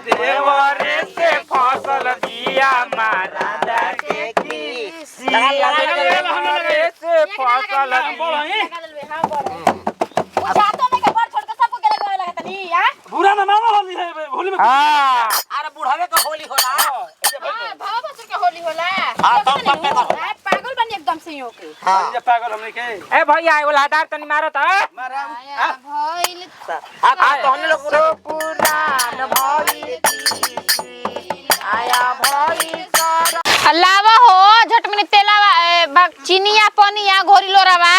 देवरे से फसल दिया मारा के किसिया देवरे से फसल बुझातो नहीं के बड़ छोड़ के सबको के लगावे लगा तनी हां बुरा ना मानो होली है होली में हां अरे बुढ़ावे का होली होला हां भाव बसुर के होली होला हां तब पे करो पागल बनी एकदम से यो के हां ये पागल हमने के ए भैया एगो लादार तनी मारो त मारा भइल आ तो हम लोग पुरान भइल आया भइल सर अल्लावा हो झटमनी तेलावा चीनिया पनिया घोरी लोरावा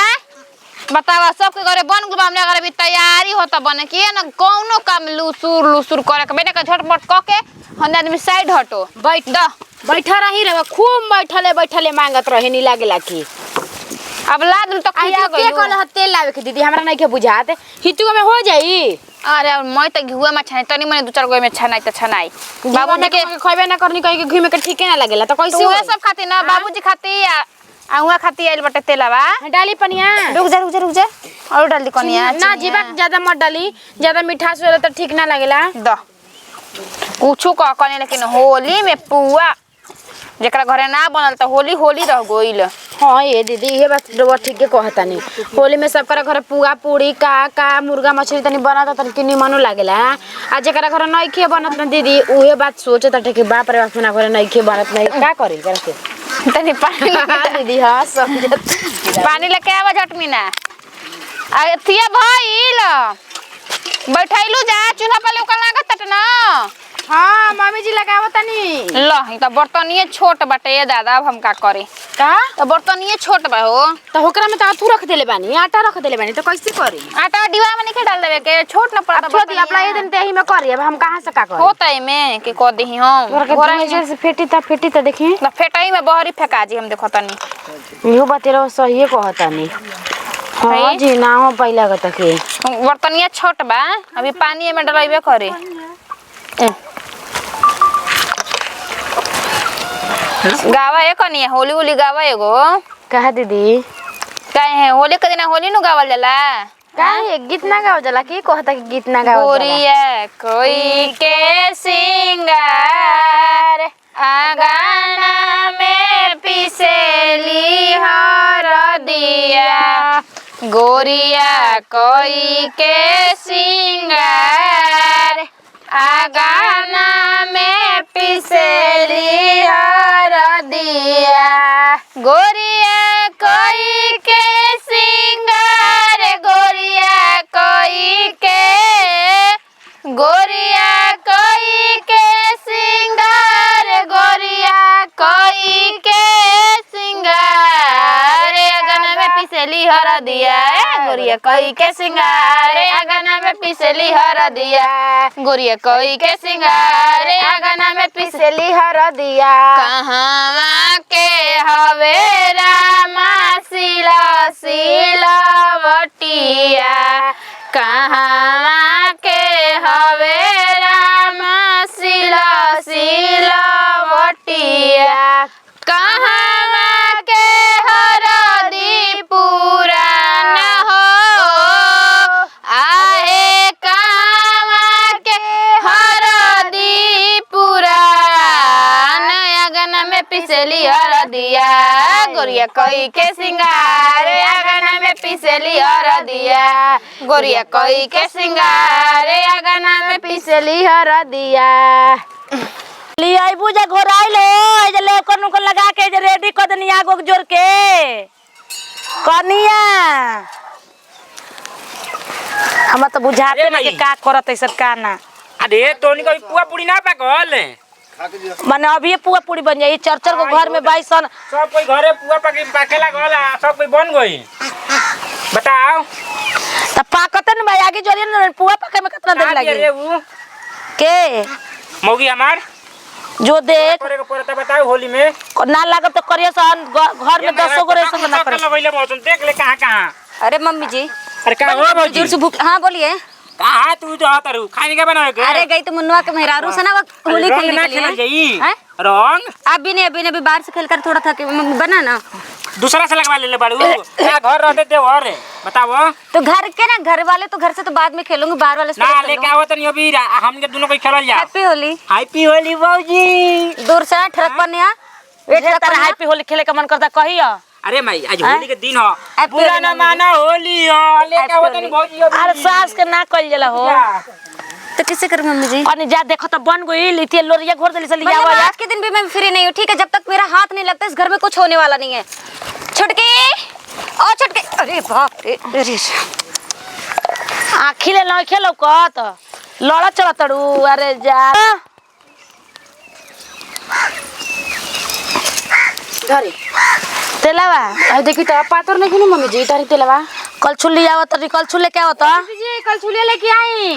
बतावा सबके घरे बन गुल हमने घरे भी तैयारी होता बने कि ना कौनो काम लुसुर करे के बेटा का झटपट क के हम आदमी साइड हटो बैठ द बैठा रही रे खूब बैठले मांगत रहे नी लागेला की अब लाद तो खिया के कहल तेल लावे के दीदी हमरा नहीं के बुझात हितु में हो जाई अरे मैं तो घुआ में छाने तनी मने दो चार गो में छनाई त छनाई बाबू के खइबे ना करनी कहि के घी में के ठीके ना लागेला त कैसे तू सब खाती ना बाबूजी खाती आ हुआ खाती आइल बटे तेलावा डाली पनिया रुक जा और डाल दी कनिया ना जीवा ज्यादा मत डाली ज्यादा मिठास होला त ठीक ना लागेला द कुछ कने लेकिन होली में पुआ जेकरा घरे ना बनल त होली रह गइल। हां ये दीदी ये बात रवा ठीक के कहतानी होली में सबकरा घरे पुआ पूरी का मुर्गा मछली तनी बनत त किनी मनो लागेला आ जेकरा घरे नइखे बनत ना दीदी उहे बात सोचत त कि बाप रे बाप ना घरे नइखे बनत नहीं का करी करके तनी पानी दीदी हां समझत पानी लेके आवा झटमीना आ तिया भइल बैठैलु जा चूल्हा पे लोकल लागत त ना हां मम्मी जी लगावतनी ल ई त बर्तनिए छोट बाटे दादा अब हम का करे का त बर्तनिए छोट बा हो त होकरा में त आथू रख देले बानी आटा रख देले बानी त कैसे करी आटा डिवा में नहीं डाल देवे के छोट न पड़ता छोड़ दी अपना ये दिन ते ही में करी अब हम कहां से का करी होता है में के क देही हम घोरा में से फेटी त देखी न फेटाई में बहरी फेका जी हम देखो तनी इहो बतेरो सही कहतानी हां जी ना हो पहिला गत के बर्तनिया छोट बा अभी पानी में डलाइबे करे गावा है कनी होली गावा एगो कहा दीदी काहे है होली के दिन होली नु गावल जाला काहे गीत ना गाव जाला की कहता कि गीत ना गाव जाला गोरिया कोई के सिंगार आगाना में पिसेली हर दिया गोरिया कोई के सिंगार आगाना में पिसेली हर दिया गोरिया कोई के सिंगार गोरिया कोई के सिंगार गोरिया कोई के सिंगार अगना में पिसेली हर दिया गोरिया कोई के सिंगार अगना में पिसेली हर दिया गोरिया कोई के सिंगार अगना में पिसेली हर दिया कहाँ के हवे रामा सिलवटिया कहाँ के हवे रामा सिलवटिया कहाँ के हरदी पुरान हो आए कहाँ के हरदी पुरान अगना में पिसेली हरदिया गोरिया कोई के सिंगार अगना में पिसेली हरदिया गोरिया कोई के सिंगार अगना में पिसेली हरदिया ली आई बुझा घोराइलो जे ले कोन को लगा के जे रेडी क दनी आगो जोर के कनिया हम त बुझाते ना के का करत ऐ सब का ना अरे तोनी कोई पुआ पूरी ना पाकल माने अभी पुआ पूरी बन जाई चरचर को घर में बाईसन सब कोई घरे पुआ पाकेला गला सब कोई बन गई बताओ त पाकतन भाई आगे जोरी न पुआ पके में कितना देर लगी रे वो के मौगी हमार जो देख करे को पड़ता बताओ होली में ना लागत तो करिए सन घर में 10 गो रेस ना कर लगइले बहुत देख ले कहां अरे मम्मी जी अरे का हो भौजी जोर से भूख हाँ बोलिए कहां तू तो हातरू खाने के बनावे के अरे गई तो मुन्नुआ के मेहरारू से ना होली खेलने के लिए जाई हैं? रंग अभी नहीं बाहर से खेल कर थोड़ा था कि मम्मी बना ना दूसरा से लगवा ले बाड़ू क्या घर रहते थे और बताओ तो घर के ना घर वाले तो घर से तो बाद में खेलूंगी बाहर वाले से ना पहले लेके आवत नहीं अभी हमके दोनों को खेलल जा हैप्पी होली हैप्पी होली बाबूजी दूर से ना ठरक पर नहीं हैप्पी होली खेले का मन करता कहिया अरे माई आज होली के दिन हो Happy बुरा होली ना माना होली हो लेके आवत नहीं बाबूजी अरे सास के ना कइल जाला हो तो किसे करूँ मम्मी जी और जा देखो तो बन गई लिती लोरिया घोर देली से लिया मतलब आवा आज के दिन भी मैं फ्री नहीं हूँ ठीक है जब तक मेरा हाथ नहीं लगता इस घर में कुछ होने वाला नहीं है छुटकी ओ छुटकी अरे बाप रे अरे आखी ले नहीं खेलो कत लड़ा चला तड़ू अरे जा घरे तेलावा अब देखी तो पातर नहीं खेलू मम्मी जी तारी तेलवा कल छुली आवत तरी कल छुले क्या होता जी कल छुले लेके आई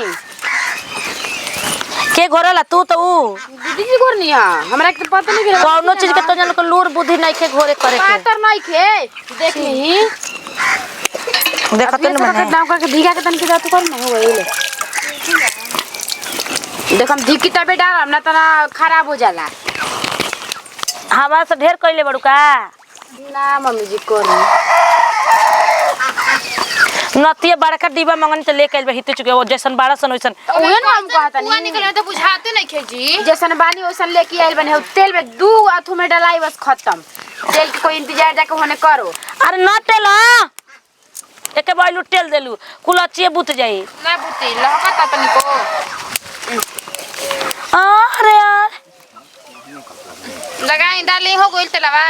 के घोरला तू तो ऊ दीदी जी गोर नहीं है हमरा के पता नहीं खेला कौनो चीज के तो जन को लूर बुद्धि नहीं के घोरे करे के पातर नहीं खे देख ली देखत अपने न से मने दाम करके भीगा के तन के जातू कर ना हो गई ले देख हम धी किताबे डाल ना तना खराब हो जाला हमारा से ढेर कइले बड़ू का ना मम्मी जी कोर नतिया बड़का डिब्बा मंगन से लेके आइल हिते चुके वो जैसन बाड़ा सन वैसन ओहे ना हम कहता नहीं निकले तो बुझाते नहीं खे जी जैसन बानी वैसन लेके आइल बने तेल में 2 अथु में डलाई बस खत्म तेल के कोई इंतजार जाके होने करो अरे न तेल एके बाइलू तेल देलू कुलचिए बुत जाई ना बुती लहका तनी को अरे यार लगाई डाली हो गइल तेलवा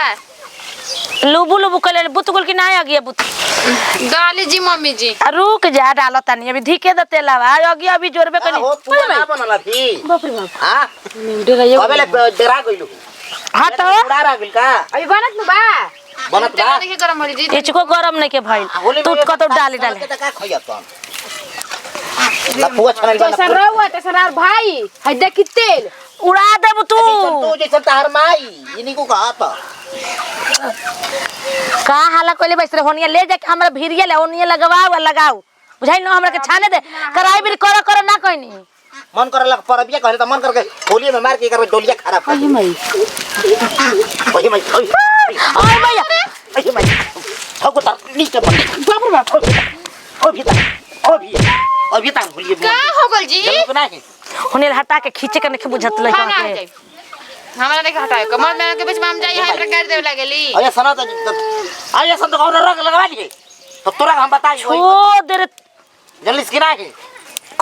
लुबु लुबु कले बुत गुल की ना आ गया बुत डाली जी मम्मी जी रुक जा डालो तनी अभी धीके द तेलावा आगे अभी जोरबे कनी हो तू ना बनला थी बाप रे बाप हां मुंडे गयो कबेले डरा गइलु हां तो उड़ा गइल का अभी बनत न बा बनत बा नहीं गरम हो जी इचको गरम नहीं के भाई तू को तो डाली डाले का खइया तो लपुआ छनल बना जैसा रहुआ तैसा और भाई है देखी तेल उड़ा देब तू तू जैसे तार माई इनी को कहा था का हाला कोले बैस रे होनिया ले जाके हमरा भिरिया ले ओनिया लगाओ लगाओ बुझाई न हमरा के छाने दे कराई भी कर ना कहनी मन करला परबिया कहले त मन करके होली में मार के करबे डोलिया खराब कर अहि मई ओही मई ओए भैया ओही मई ठगो त नीचे बन बाप रे बाप ओ भी ता होली का हो गइल जी जल्दी नहीं होने हटा के खींचे के नहीं बुझत लई खाना आ जाई हमरा नहीं हटाए कमर में के बीच में हम जाई है प्रकार देव लागेली अरे सना तो आया सन तो और रंग लगवा लिए तो तोरा हम बताई ओ देर जल्दी से नहीं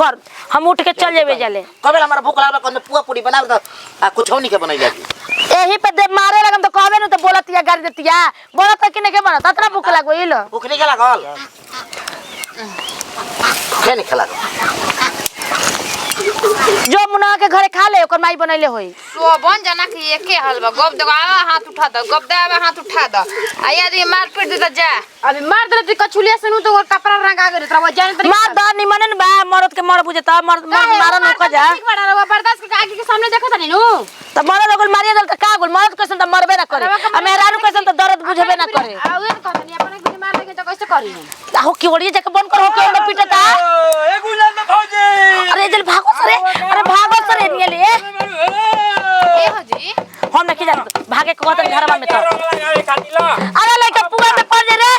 कर हम उठ के चल जेबे जाले कबे हमारा भूख लागल कने पुआ पूरी बनाव त कुछ नहीं के बनाई जाती एही पे दे मारे लगम तो कहबे न तो बोलतिया गाड़ी देतिया बोलत कि नहीं के बनत अतना भूख लागो इलो भूख नहीं लागल के नहीं खला जो मुना के घरे खा ले ओकर माई बनैले होई तो बन जाना कि एके हलवा गप दो आवा हाथ उठा दो गप दे आवा हाथ उठा दो आया दी मार पीट दे जा अभी मार दे तू कछुलिया से नु तो कपड़ा रंगा के तोरा जाने तरी मार दा निमनन बा मरद के मर बुझता मर मारन को जा ठीक बड़ा रवा बर्दाश्त के आगे के सामने देखत नहीं नु त मरद लगल मारिया दल त का गोल मरद कैसन त मरबे ना करे आ मेहरारू कैसन त दर्द बुझबे ना करे आ उहे कहत नहीं अपन के मार लगे तो कैसे करी हो की ओड़िए जाके बंद कर हो के ओमे पीटता ए गुलाम में भौजी अरे जल भागो सरे अरे भागो सरे नियले ए हो जी हम नहीं जान भागे को कहत घरवा में तो रंग लगावे खातिर ला अरे लइका पुआ में पड़ जे रे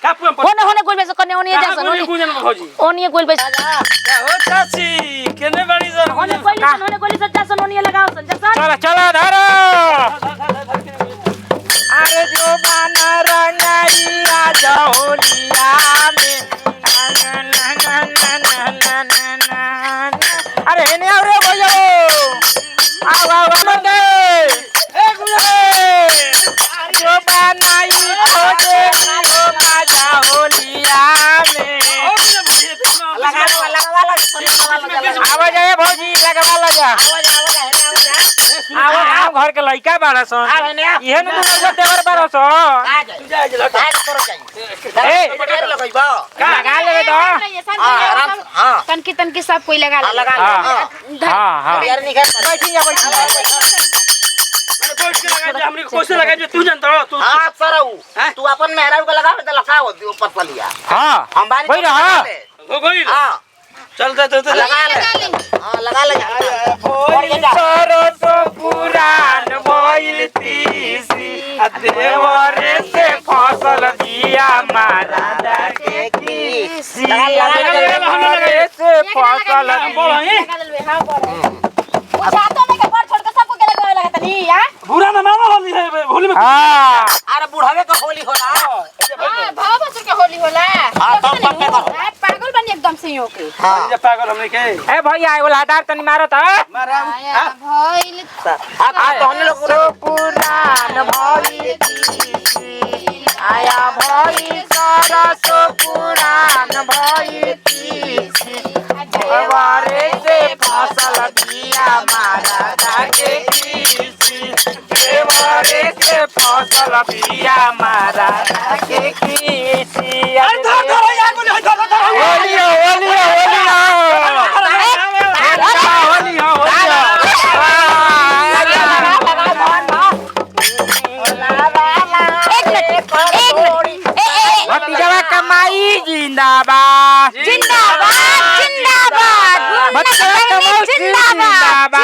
का पुम पर होने होने गोल में से कने ओनिए जा सन होली गुजन में भौजी ओनिए गोल में क्या हो चाची केने बड़ी जन होने गोली से जा सन ओनिए लगाओ सन जा सन चला चला धारो अरे जो बाना रंगाई आज होलिया में अरे हेने आओ रे भैया आओ आओ मंगे ए गुले जो बनाई खोजे हो मजा होलिया में आवाज आए भौजी लगवा लगा आवाज घर के लइका बाड़ा सन इहे न तू देवर बाड़ा सन ए लगइबा लगा ले दो हां तनकी तनकी सब कोई लगा ले लगा हां हां यार नहीं कर बैठी जा बैठी मैंने बैठ के लगा दे हमनी को कैसे लगा दे तू जानत हो तू हां सरऊ तू अपन मेहरारू के लगावे त लगाओ ऊपर पलिया हां हम बानी कोई रहा हो गई हां चल दे लगा ले हाँ लगा ले भइल सरसो पुरान भइल तीसी देवरे से फसल दिया महाराजा के कृषि देवरे से फसल बुरा ना मानो होली है होली में हाँ अरे बुढ़ावे का होली होला भाव बच्चों के होली होला हां तब तब का पागल बनी एकदम से यो के हां जब पागल हमने के ए भैया एगो लादार तनी मारो त मारा भइल आ तो हमने लोग पुरान भइल तीसी आया भइल सरसो पुरान भइल तीसी देवरे से फसल दिया महाराजा के कृषि देवरे से फसल दिया महाराजा के कृषि भतीजवा कमाई जिंदाबाद जिंदाबाद जिंदाबाद भतीजवा कमाई जिंदाबाद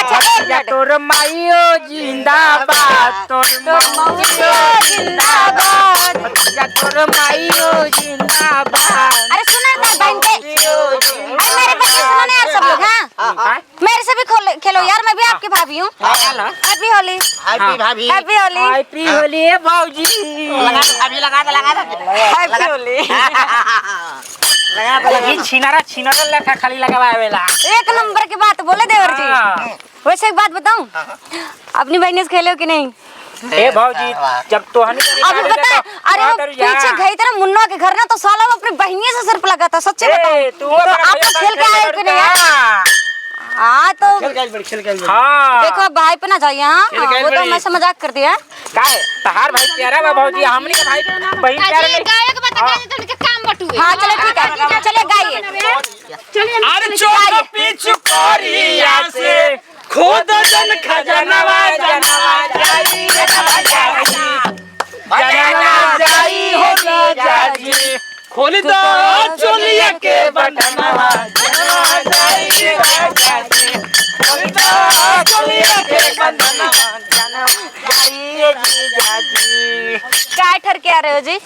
अच्छा एक मिनट तोर माइयो जिंदाबाद तोर माइयो जिंदाबाद भतीजा तोर माइयो जिंदाबाद अरे सुना ना बहन के अरे मेरे बच्चे सुनो ना यार सब लोग हाँ मेरे से भी खेलो यार मैं भी आपकी भाभी हूँ हैप्पी होली हैप्पी भाभी हैप्पी होली हैप्पी होली है भौजी लगा दे भाभी लगा दे हैप्पी होली लगा दे लगी छिनारा लेखा खाली लगावेला एक नंबर की बात बोले देवर जी हाँ। वैसे एक बात बताऊं अपनी बहनी से खेले हो कि नहीं ए भौजी जब तो हनी अभी बता अरे वो पीछे गई तरह मुन्ना के घर ना तो साला वो अपनी बहनी से सिर पे लगा था सच्चे बताओ तू तो आप तो खेल के आए हो कि नहीं हाँ तो खेल के हां देखो भाई पे ना जाइए हाँ वो तो मैं से मजाक कर दिया काहे तहार भाई प्यारा बा भौजी हमनी के भाई बहन प्यारा अजय नहीं गायक बता के के काम बटुए हाँ चले ठीक है चले गाइए अरे चोर पीछू करिया से खुद जन खजनवा जनवा जाई जनवा जाई हो जाजी खोल दो चोलिया के बटनवा जनवा जाई जाजी खोल दो चोलिया के बटनवा जनवा जाई जाजी क्या ठर के आ रहे हो जी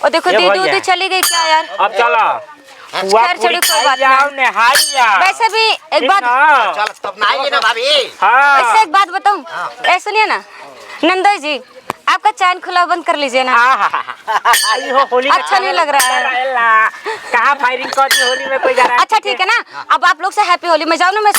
और देखो ये दीदी भैया। उदी चली गई क्या यार अब चलो हुआ खैर पूरी चलो, कोई खाई बात जाओ नहीं। नहाई जाओ वैसे भी एक ठीक बात ना? चल तब नहाएंगे ना भाभी हाँ वैसे एक बात बताऊं ऐ सुनिए ना नंदोई जी आपका चैन खुला बंद कर लीजिए ना आई हो होली में अच्छा नहीं लग रहा है। कहाँ फायरिंग करती होली में कोई जा रहा है अच्छा ठीक है ना अब आप लोग से हैप्पी होली मैं जाऊँ ना मैं